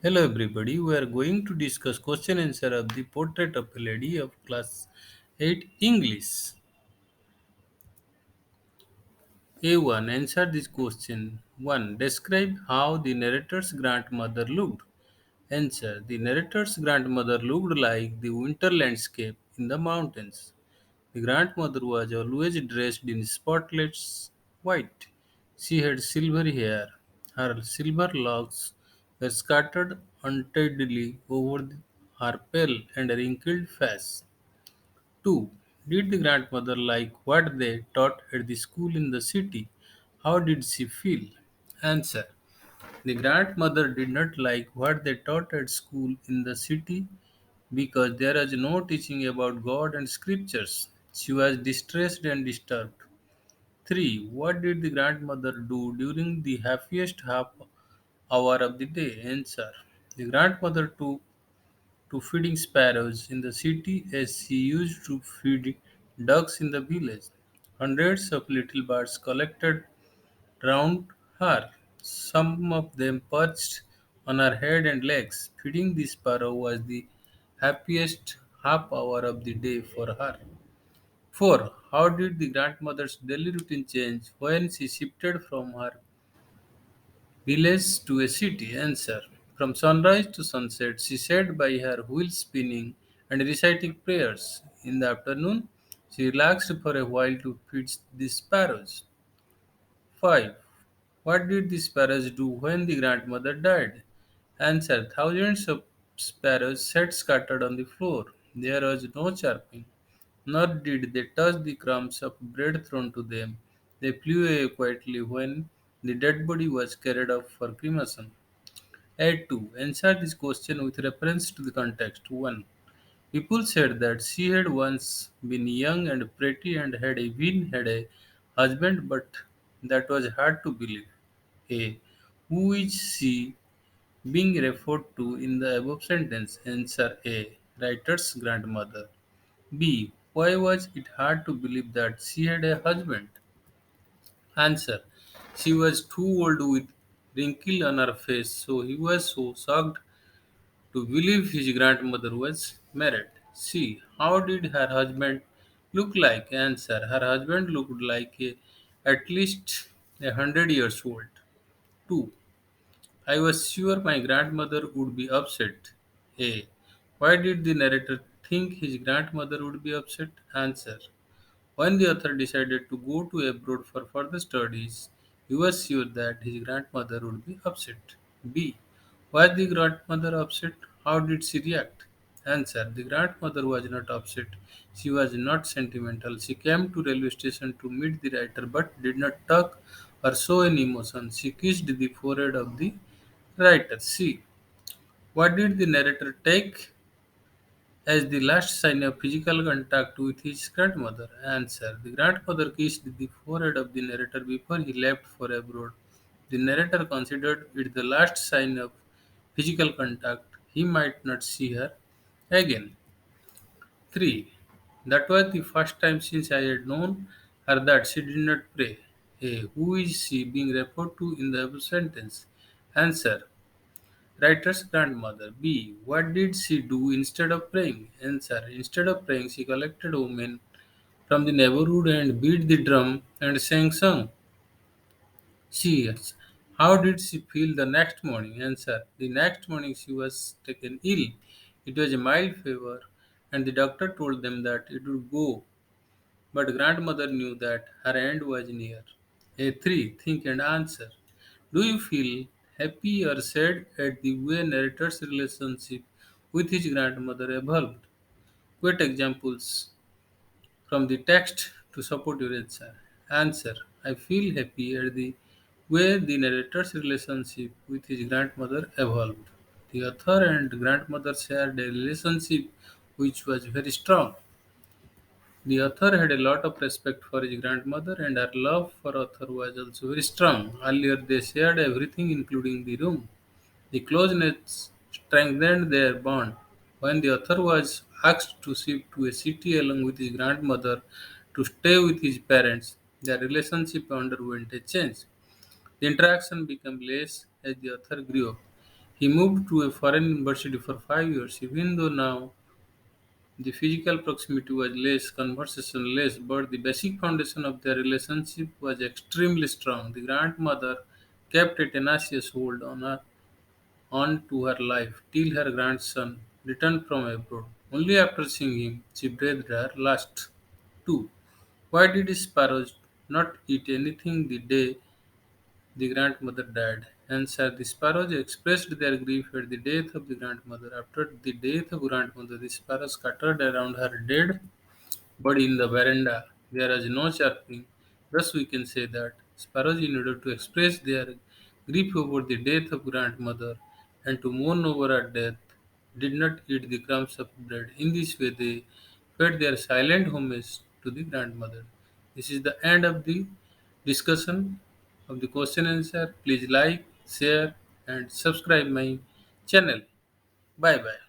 Hello everybody, we are going to discuss question answer of the portrait of a lady of class 8 English. A1 answer this question. 1. Describe how the narrator's grandmother looked. Answer. The narrator's grandmother looked like the winter landscape in the mountains. The grandmother was always dressed in spotless white. She had silvery hair. Her silver locks were scattered untidily over her pale and wrinkled face. 2. Did the grandmother like what they taught at the school in the city? How did she feel? Answer. The grandmother did not like what they taught at school in the city because there was no teaching about God and scriptures. She was distressed and disturbed. 3. What did the grandmother do during the happiest half hour of the day? Answer. The grandmother took to feeding sparrows in the city as she used to feed ducks in the village. Hundreds of little birds collected round her. Some of them perched on her head and legs. Feeding the sparrow was the happiest half hour of the day for her. 4. How did the grandmother's daily routine change when she shifted from her village to a city? Answer. From sunrise to sunset, she sat by her wheel spinning and reciting prayers. In the afternoon, she relaxed for a while to feed the sparrows. 5. What did the sparrows do when the grandmother died? Answer. Thousands of sparrows sat scattered on the floor. There was no chirping, nor did they touch the crumbs of bread thrown to them. They flew away quietly when the dead body was carried off for cremation. Add 2. Answer this question with reference to the context. 1. People said that she had once been young and pretty and had even had a husband, but that was hard to believe. A. Who is she being referred to in the above sentence? Answer A. Writer's grandmother. B. Why was it hard to believe that she had a husband? Answer. She was too old with wrinkle on her face, so he was so shocked to believe his grandmother was married. C. How did her husband look like? Answer. Her husband looked like at least 100 years old. 2. I was sure my grandmother would be upset. A. Why did the narrator think his grandmother would be upset? Answer. When the author decided to go to abroad for further studies, he was sure that his grandmother would be upset. B. Was the grandmother upset? How did she react? Answer. The grandmother was not upset. She was not sentimental. She came to railway station to meet the writer but did not talk or show any emotion. She kissed the forehead of the writer. C. What did the narrator take as the last sign of physical contact with his grandmother? Answer. The grandmother kissed the forehead of the narrator before he left for abroad. The narrator considered it the last sign of physical contact. He might not see her again. 3. That was the first time since I had known her that she did not pray. A. Who is she being referred to in the above sentence? Answer. Writer's grandmother. B. What did she do instead of praying? Answer. Instead of praying, she collected women from the neighborhood and beat the drum and sang song. C. How did she feel the next morning? Answer. The next morning she was taken ill. It was a mild fever, and the doctor told them that it would go. But grandmother knew that her end was near. A3. Think and answer. Do you feel happy or sad at the way narrator's relationship with his grandmother evolved? Quote examples from the text to support your answer. Answer. I feel happy at the way the narrator's relationship with his grandmother evolved. The author and grandmother shared a relationship which was very strong. The author had a lot of respect for his grandmother, and her love for author was also very strong. Earlier, they shared everything, including the room. The closeness strengthened their bond. When the author was asked to shift to a city along with his grandmother to stay with his parents, their relationship underwent a change. The interaction became less as the author grew up. He moved to a foreign university for 5 years, even though now the physical proximity was less, conversation less, but the basic foundation of their relationship was extremely strong. The grandmother kept a tenacious hold on to her life till her grandson returned from abroad. Only after seeing him, she breathed her last. 2. Why did sparrows not eat anything the day the grandmother died? Answer. The sparrows expressed their grief at the death of the grandmother. After the death of grandmother, the sparrows scattered around her dead body in the veranda. There is no chirping. Thus, we can say that sparrows, in order to express their grief over the death of grandmother and to mourn over her death, did not eat the crumbs of bread. In this way, they paid their silent homage to the grandmother. This is the end of the discussion of the question answer. Please like, share, and subscribe my channel. Bye bye.